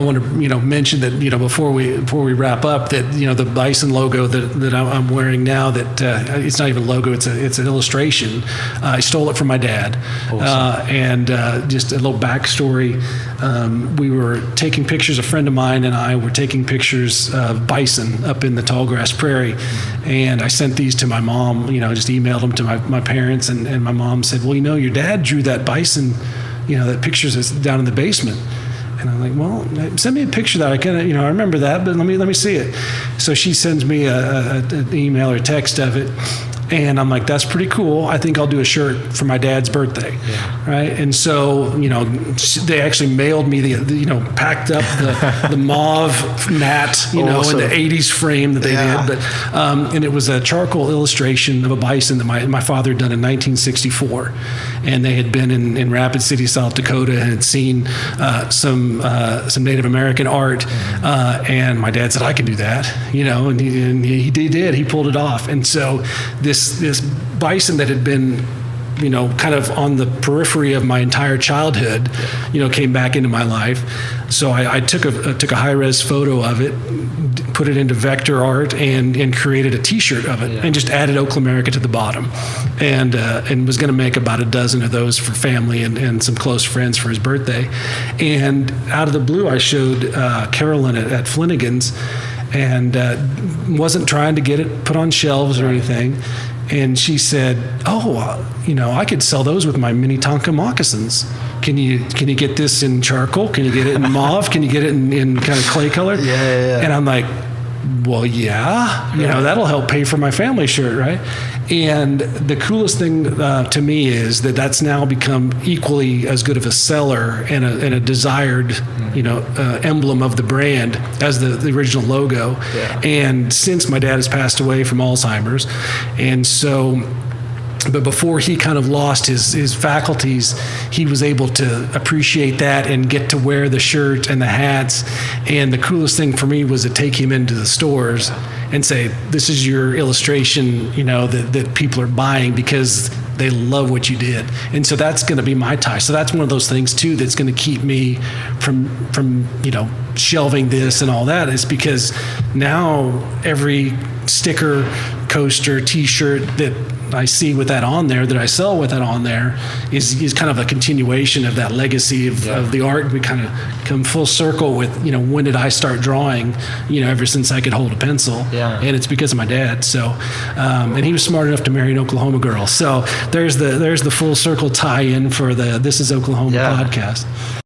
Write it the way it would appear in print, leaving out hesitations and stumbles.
I want to, mention that, before we wrap up, that, the Bison logo that I'm wearing now, that it's not even a logo, it's an illustration. I stole it from my dad. Awesome. And just a little backstory. We were taking pictures, a friend of mine and I were taking pictures of bison up in the tallgrass prairie. And I sent these to my mom, just emailed them to my parents. And my mom said, well, your dad drew that bison, that pictures is down in the basement. And I'm like, well, send me a picture that I can, I remember that, but let me see it. So she sends me an email or text of it. And I'm like, that's pretty cool. I think I'll do a shirt for my dad's birthday. Yeah. Right. And so, they actually mailed me packed up the mauve mat, awesome. In the 80s frame that they did. But, and it was a charcoal illustration of a bison that my father had done in 1964. And they had been in Rapid City, South Dakota, and had seen some Native American art. And my dad said, I can do that, and he did. He pulled it off. And so this bison that had been, kind of on the periphery of my entire childhood, came back into my life. So I took a high-res photo of it, put it into vector art, and created a T-shirt of it, and just added Oklamerica to the bottom, and was going to make about a dozen of those for family and some close friends for his birthday. And out of the blue, I showed Carolyn at Flanagan's, and wasn't trying to get it put on shelves or anything. And she said, I could sell those with my mini Tonka moccasins. Can you get this in charcoal? Can you get it in mauve? Can you get it in kind of clay color? Yeah. And I'm like, well, that'll help pay for my family shirt, right? And the coolest thing to me is that's now become equally as good of a seller and a desired, emblem of the brand as the original logo. Yeah. And since my dad has passed away from Alzheimer's, and so. But before he kind of lost his faculties, he was able to appreciate that and get to wear the shirt and the hats. And the coolest thing for me was to take him into the stores and say, this is your illustration, that people are buying because they love what you did. And so that's going to be my tie. So that's one of those things too that's going to keep me from shelving this and all that, is because now every sticker, coaster, T-shirt that I see with that on there, that I sell with that on there, is kind of a continuation of that legacy of the art. We kind of come full circle with, when did I start drawing, ever since I could hold a pencil. Yeah. And it's because of my dad. So, and he was smart enough to marry an Oklahoma girl. So there's the full circle tie-in for the This is Oklahoma podcast.